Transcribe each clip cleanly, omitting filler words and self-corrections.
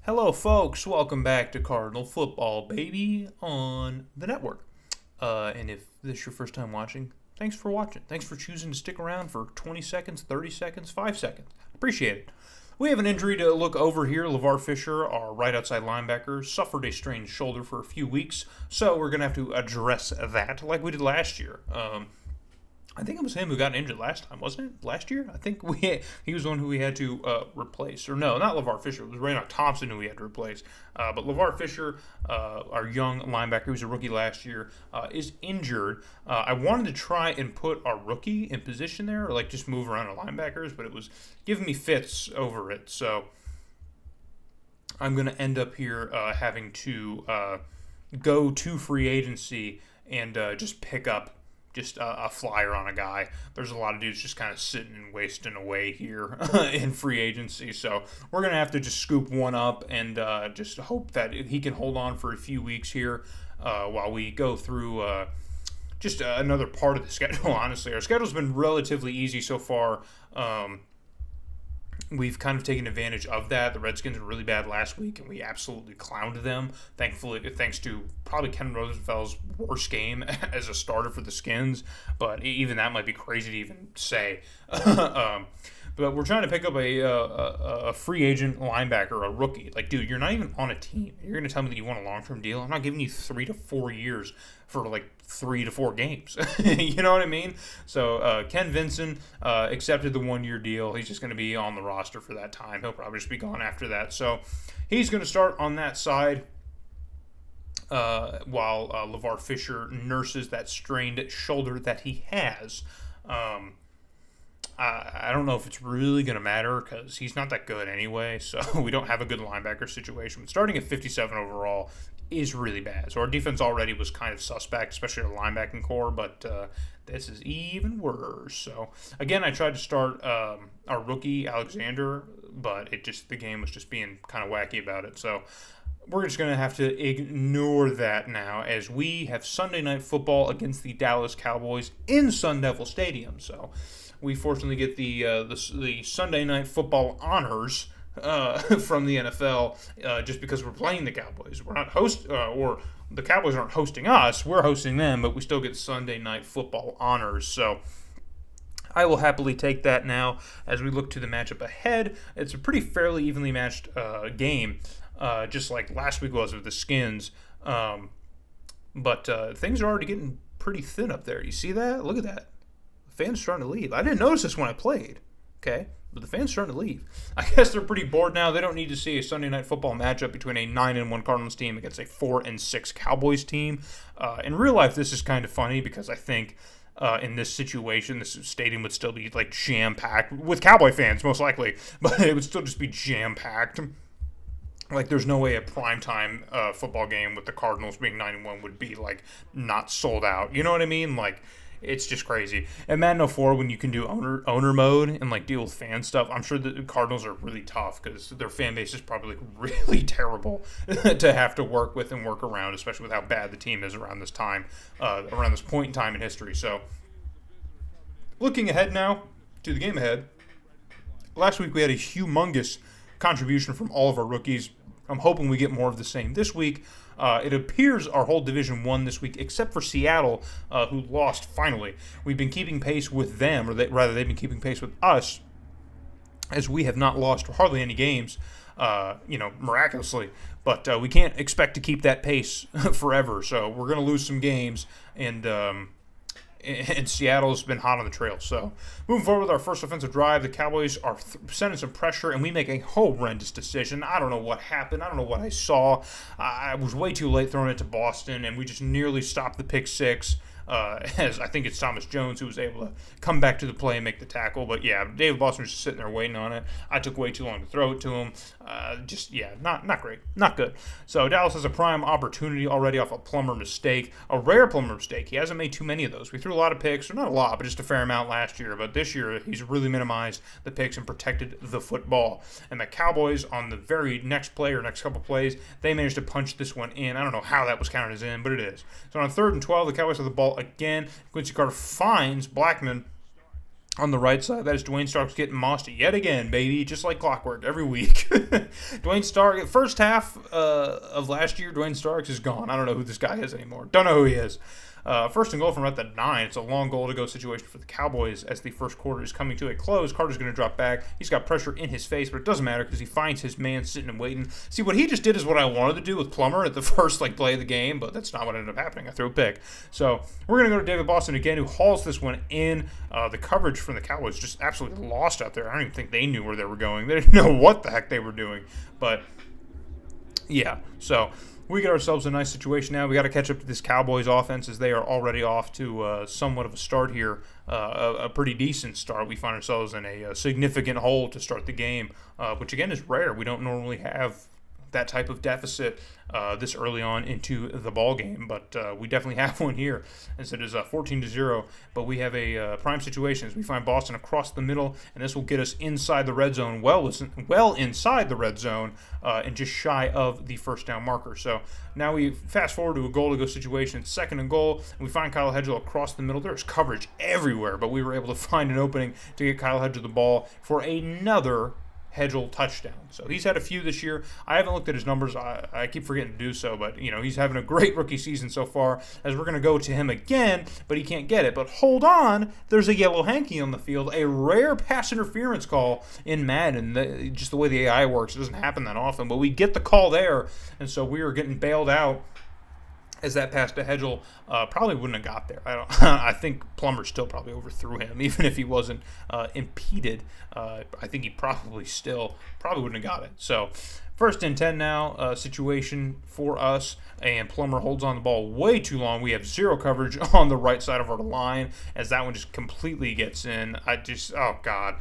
Hello, folks. Welcome back to Cardinal Football, baby, on the network. And if this is your first time watching, thanks for watching. Thanks for choosing to stick around for 20 seconds, 30 seconds, 5 seconds. Appreciate it. We have an injury to look over here. LeVar Fisher, our right outside linebacker, suffered a strained shoulder for a few weeks, so we're going to have to address that like we did last year. I think it was him who got injured last time, wasn't it? Last year? I think he was the one who we had to replace. Or no, not LeVar Fisher. It was Raynoch Thompson who we had to replace. But LeVar Fisher, our young linebacker, who was a rookie last year, is injured. I wanted to try and put our rookie in position there, or like just move around our linebackers, but it was giving me fits over it. So I'm going to end up here having to go to free agency and just pick up just a flyer on a guy. There's a lot of dudes just kind of sitting and wasting away here in free agency. So we're going to have to just scoop one up and just hope that he can hold on for a few weeks here while we go through just another part of the schedule, honestly. Our schedule's been relatively easy so far. We've kind of taken advantage of that. The Redskins were really bad last week, and we absolutely clowned them. Thankfully, thanks to probably Ken Rosenthal's worst game as a starter for the Skins, but even that might be crazy to even say. But we're trying to pick up a free agent linebacker, a rookie. Like, dude, you're not even on a team. You're going to tell me that you want a long-term deal? I'm not giving you 3 to 4 years for like 3 to 4 games. You know what I mean? So Ken Vinson accepted the 1-year deal. He's just going to be on the roster for that time. He'll probably just be gone after that. So he's going to start on that side while LeVar Fisher nurses that strained shoulder that he has. I don't know if it's really going to matter because he's not that good anyway, so we don't have a good linebacker situation. But starting at 57 overall is really bad. So our defense already was kind of suspect, especially our linebacking core, but this is even worse. So, again, I tried to start our rookie, Alexander, but the game was just being kind of wacky about it. So we're just going to have to ignore that now as we have Sunday Night Football against the Dallas Cowboys in Sun Devil Stadium. So we fortunately get the Sunday Night Football honors from the NFL just because we're playing the Cowboys. We're not or the Cowboys aren't hosting us. We're hosting them, but we still get Sunday Night Football honors. So I will happily take that now as we look to the matchup ahead. It's a pretty fairly evenly matched game, just like last week was with the Skins. But things are already getting pretty thin up there. You see that? Look at that. Fans starting to leave. I didn't notice this when I played, okay? But the fans starting to leave. I guess they're pretty bored now. They don't need to see a Sunday Night Football matchup between a 9-1 Cardinals team against a 4-6 Cowboys team. In real life, this is kind of funny because I think in this situation, this stadium would still be like jam-packed with Cowboy fans, most likely, but it would still just be jam-packed. Like, there's no way a primetime football game with the Cardinals being 9-1 would be like not sold out. You know what I mean? Like, it's just crazy. And Madden 04, when you can do owner mode and like deal with fan stuff, I'm sure the Cardinals are really tough because their fan base is probably like really terrible to have to work with and work around, especially with how bad the team is around this time, around this point in time in history. So, looking ahead now to the game ahead. Last week we had a humongous contribution from all of our rookies. I'm hoping we get more of the same this week. It appears our whole Division won this week, except for Seattle, who lost finally. We've been keeping pace with them, or they've been keeping pace with us, as we have not lost hardly any games, miraculously. But we can't expect to keep that pace forever, so we're going to lose some games, and Seattle's been hot on the trail. So, moving forward with our first offensive drive, the Cowboys are sending some pressure, and we make a horrendous decision. I don't know what happened. I don't know what I saw. I was way too late throwing it to Boston, and we just nearly stopped the pick six. As I think it's Thomas Jones who was able to come back to the play and make the tackle. But, yeah, David Boston was just sitting there waiting on it. I took way too long to throw it to him. Not great. Not good. So Dallas has a prime opportunity already off a Plummer mistake, a rare Plummer mistake. He hasn't made too many of those. We threw a lot of picks, or not a lot, but just a fair amount last year. But this year, he's really minimized the picks and protected the football. And the Cowboys, on the very next play or next couple plays, they managed to punch this one in. I don't know how that was counted as in, but it is. So on 3rd and 12, the Cowboys have the ball again. Quincy Carter finds Blackman On the right side, that is Dwayne Starks getting mossed yet again, baby, just like clockwork every week. Dwayne Starks, first half of last year, Dwayne Starks is gone. I don't know who this guy is anymore. Don't know who he is. First and goal from about the 9. It's a long goal-to-go situation for the Cowboys as the first quarter is coming to a close. Carter's going to drop back. He's got pressure in his face, but it doesn't matter because he finds his man sitting and waiting. See, what he just did is what I wanted to do with Plummer at the first play of the game, but that's not what ended up happening. I threw a pick. So we're going to go to David Boston again, who hauls this one in. The coverage from the Cowboys just absolutely lost out there. I don't even think they knew where they were going. They didn't know what the heck they were doing. But, yeah, so we get ourselves a nice situation now. We got to catch up to this Cowboys offense as they are already off to somewhat of a start here, a pretty decent start. We find ourselves in a significant hole to start the game, which again is rare. We don't normally have that type of deficit this early on into the ball game, but we definitely have one here as it is 14-0. But we have a prime situation as we find Boston across the middle, and this will get us inside the red zone, well inside the red zone, and just shy of the first down marker. So now we fast forward to a goal-to-go situation, second and goal, and we find Kyle Hedgel across the middle. There's coverage everywhere, but we were able to find an opening to get Kyle Hedgel the ball for another Hedgel touchdown. So he's had a few this year. I haven't looked at his numbers. I keep forgetting to do so, but he's having a great rookie season so far as we're going to go to him again, but he can't get it. But hold on, there's a yellow hanky on the field, a rare pass interference call in Madden. Just the way the AI works, it doesn't happen that often, but we get the call there, and so we are getting bailed out as that pass to Hedgel probably wouldn't have got there. I think Plummer still probably overthrew him, even if he wasn't impeded. I think he probably wouldn't have got it. So first and 10 now situation for us, and Plummer holds on the ball way too long. We have zero coverage on the right side of our line as that one just completely gets in. Oh God,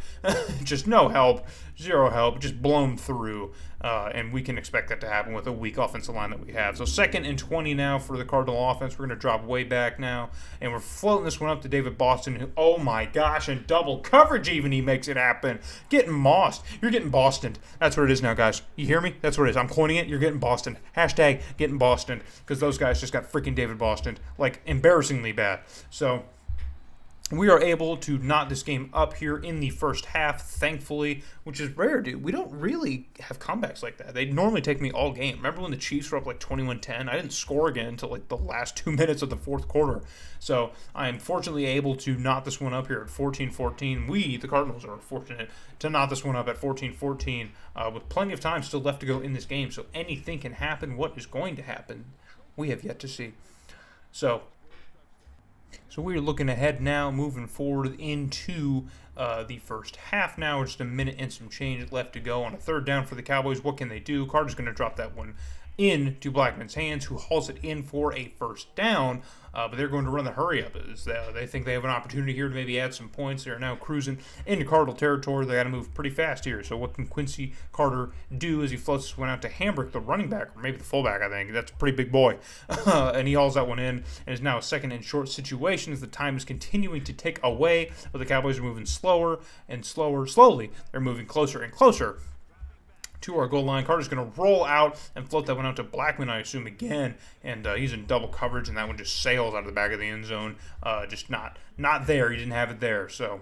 just no help, zero help, just blown through. And we can expect that to happen with a weak offensive line that we have. So second and 20 now for the Cardinal offense. We're going to drop way back now, and we're floating this one up to David Boston, who, oh my gosh, in double coverage even he makes it happen. Getting mossed. You're getting Bostoned. That's what it is now, guys. You hear me? That's what it is. I'm coining it. You're getting Bostoned. Hashtag getting Bostoned, because those guys just got freaking David Bostoned, embarrassingly bad. So we are able to knot this game up here in the first half, thankfully, which is rare, dude. We don't really have comebacks like that. They normally take me all game. Remember when the Chiefs were up 21-10? I didn't score again until the last 2 minutes of the fourth quarter. So I am fortunately able to knot this one up here at 14-14. We, the Cardinals, are fortunate to knot this one up at 14-14 with plenty of time still left to go in this game. So anything can happen. What is going to happen, we have yet to see. So we're looking ahead now, moving forward into the first half now. Just a minute and some change left to go on a third down for the Cowboys. What can they do? Carter's going to drop that one into Blackman's hands, who hauls it in for a first down. But they're going to run the hurry-up. They think they have an opportunity here to maybe add some points. They are now cruising into Cardinal territory. They got to move pretty fast here. So what can Quincy Carter do as he floats this one out to Hambrick, the running back, or maybe the fullback, I think. That's a pretty big boy. And he hauls that one in, and is now a second and short situation as the time is continuing to tick away. But the Cowboys are moving slower and slowly. They're moving closer and closer to our goal line. Carter's going to roll out and float that one out to Blackman, I assume, again, and he's in double coverage, and that one just sails out of the back of the end zone. Just not there. He didn't have it there. So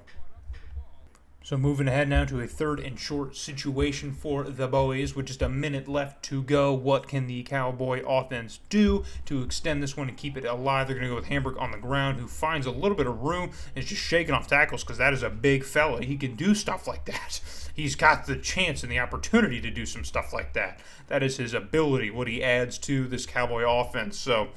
moving ahead now to a third and short situation for the boys with just a minute left to go. What can the Cowboy offense do to extend this one and keep it alive? They're going to go with Hambrick on the ground, who finds a little bit of room and is just shaking off tackles because that is a big fella. He can do stuff like that. He's got the chance and the opportunity to do some stuff like that. That is his ability, what he adds to this Cowboy offense. So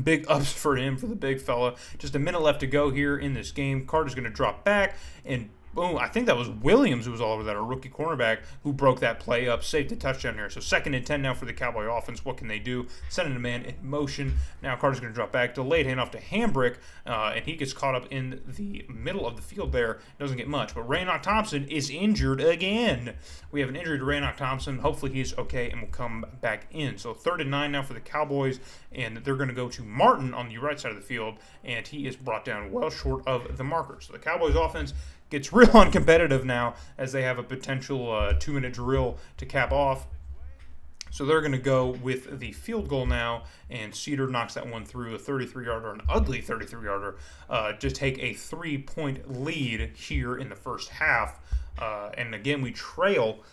big ups for him, for the big fella. Just a minute left to go here in this game. Carter's going to drop back, and boom, I think that was Williams who was all over that, a rookie cornerback who broke that play up, saved a touchdown here. So second and 10 now for the Cowboy offense. What can they do? Sending a man in motion. Now Carter's going to drop back. Delayed handoff to Hambrick, and he gets caught up in the middle of the field there. Doesn't get much. But Raynoch Thompson is injured again. We have an injury to Raynoch Thompson. Hopefully he's okay and will come back in. So third and 9 now for the Cowboys, and they're going to go to Martin on the right side of the field, and he is brought down well short of the marker. So the Cowboys offense gets real uncompetitive now as they have a potential 2-minute drill to cap off So they're going to go with the field goal now, and Cedar knocks that one through, a 33-yarder, an ugly 33-yarder, to take a 3-point lead here in the first half. And again, we trail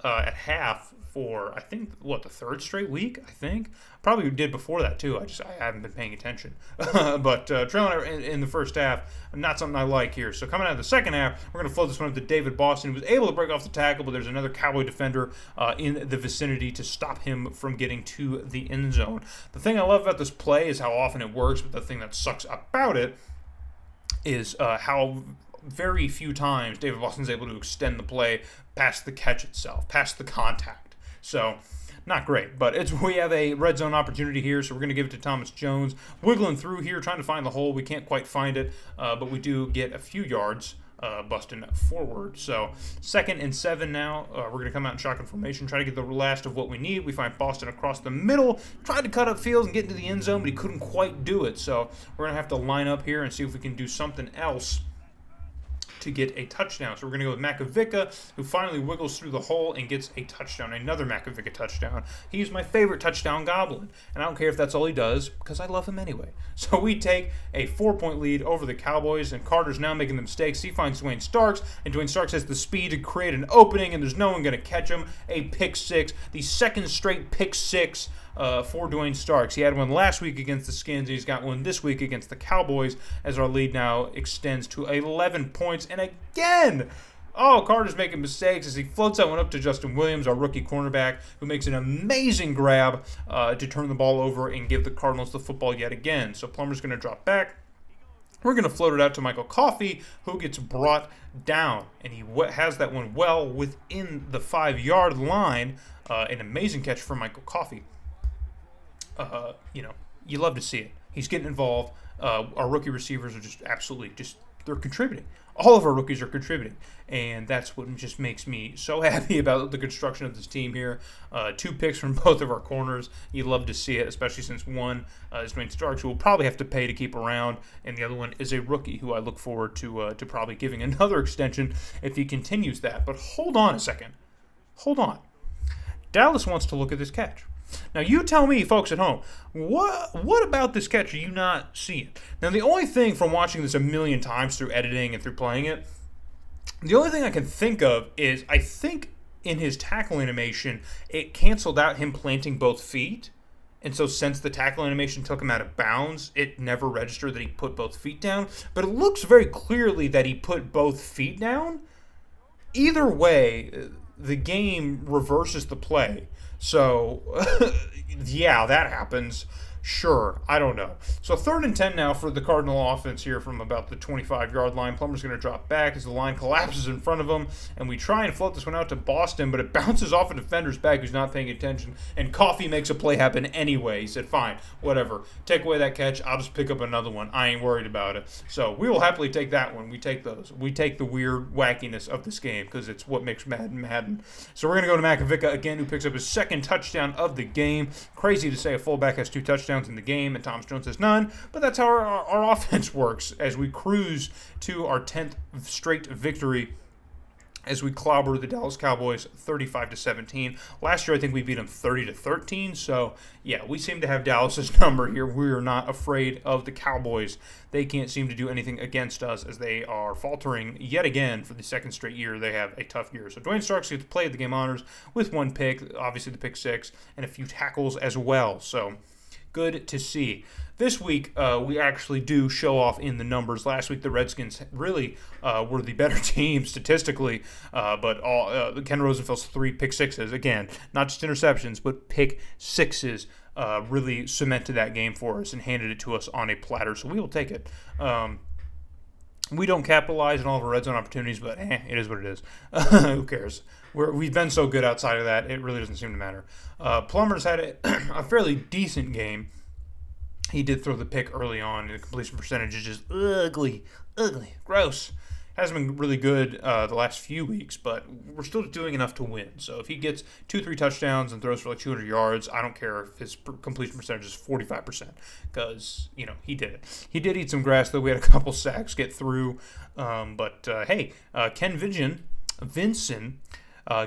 at half for, I think, the third straight week, I think. Probably did before that, too. I haven't been paying attention. But trailing in the first half, not something I like here. So coming out of the second half, we're going to float this one up to David Boston, who was able to break off the tackle, but there's another Cowboy defender in the vicinity to stop him from getting to the end zone. The thing I love about this play is how often it works, but the thing that sucks about it is how very few times David Boston's able to extend the play past the catch itself, past the contact. So, not great, but we have a red zone opportunity here, so we're going to give it to Thomas Jones. Wiggling through here, trying to find the hole. We can't quite find it, but we do get a few yards busting forward. So, 2nd and 7 now. We're going to come out in shotgun formation, try to get the last of what we need. We find Boston across the middle, tried to cut up field and get into the end zone, but he couldn't quite do it. So, we're going to have to line up here and see if we can do something else to get a touchdown. So we're going to go with Makovica, who finally wiggles through the hole and gets a touchdown, another Makovica touchdown. He's my favorite touchdown goblin, and I don't care if that's all he does, because I love him anyway. So we take a 4-point lead over the Cowboys, and Carter's now making the mistakes. He finds Dwayne Starks, and Dwayne Starks has the speed to create an opening, and there's no one going to catch him. A pick six, the second straight pick six for Dwayne Starks. He had one last week against the Skins. He's got one this week against the Cowboys, as our lead now extends to 11 points. And again, Carter's making mistakes as he floats that one up to Justin Williams, our rookie cornerback, who makes an amazing grab to turn the ball over and give the Cardinals the football yet again. So Plummer's going to drop back. We're going to float it out to Michael Coffey, who gets brought down, and he has that one well within the 5-yard line. An amazing catch from Michael Coffey. You love to see it. He's getting involved. Our rookie receivers are just absolutely they're contributing. All of our rookies are contributing, and that's what just makes me so happy about the construction of this team here. 2 picks from both of our corners. You love to see it, especially since one is Dwayne Starks, who we'll probably have to pay to keep around, and the other one is a rookie who I look forward to probably giving another extension if he continues that. But hold on a second. Hold on. Dallas wants to look at this catch. Now, you tell me, folks at home, what about this catch are you not seeing? Now, the only thing from watching this a million times through editing and through playing it, the only thing I can think of is I think in his tackle animation, it canceled out him planting both feet. And so since the tackle animation took him out of bounds, it never registered that he put both feet down. But it looks very clearly that he put both feet down. Either way, the game reverses the play. So, yeah, that happens. Sure, I don't know. So 3rd and 10 now for the Cardinal offense here from about the 25-yard line. Plummer's going to drop back as the line collapses in front of him, and we try and float this one out to Boston, but it bounces off a defender's back who's not paying attention, and Coffey makes a play happen anyway. He said, fine, whatever. Take away that catch. I'll just pick up another one. I ain't worried about it. So we will happily take that one. We take those. We take the weird wackiness of this game because it's what makes Madden Madden. So we're going to go to Makovica again, who picks up his 2nd touchdown of the game. Crazy to say a fullback has 2 touchdowns in the game, and Thomas Jones has none, but that's how our offense works as we cruise to our 10th straight victory as we clobber the Dallas Cowboys 35-17. Last year, I think we beat them 30-13. So, yeah, we seem to have Dallas's number here. We are not afraid of the Cowboys. They can't seem to do anything against us as they are faltering yet again for the 2nd straight year. They have a tough year. So, Dwayne Starks gets to play the game honors with 1 pick, obviously the pick 6, and a few tackles as well. So, good to see. This week, we actually do show off in the numbers. Last week, the Redskins really were the better team statistically, but Ken Rosenfeld's 3 pick sixes, again, not just interceptions, but pick sixes, really cemented that game for us and handed it to us on a platter, so we will take it. We don't capitalize on all of our red zone opportunities, but it is what it is. Who cares? We've been so good outside of that, it really doesn't seem to matter. Plummer's had a fairly decent game. He did throw the pick early on, and the completion percentage is just ugly, gross. Hasn't been really good the last few weeks, but we're still doing enough to win. So if he gets 2-3 touchdowns and throws for like 200 yards, I don't care if his completion percentage is 45%, because, he did it. He did eat some grass, though. We had a couple sacks get through. But hey, Ken Vinson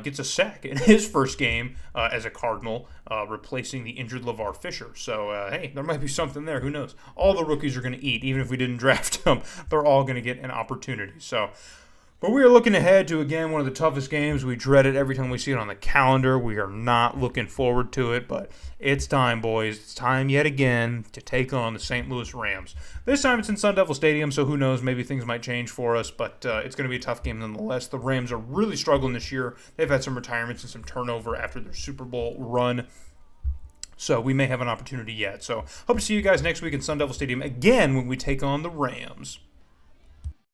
gets a sack in his first game as a Cardinal, replacing the injured LeVar Fisher. So, hey, there might be something there. Who knows? All the rookies are going to eat, even if we didn't draft them. They're all going to get an opportunity. So, but we are looking ahead to, again, one of the toughest games. We dread it every time we see it on the calendar. We are not looking forward to it, but it's time, boys. It's time yet again to take on the St. Louis Rams. This time it's in Sun Devil Stadium, so who knows? Maybe things might change for us, but it's going to be a tough game nonetheless. The Rams are really struggling this year. They've had some retirements and some turnover after their Super Bowl run. So we may have an opportunity yet. So hope to see you guys next week in Sun Devil Stadium again when we take on the Rams.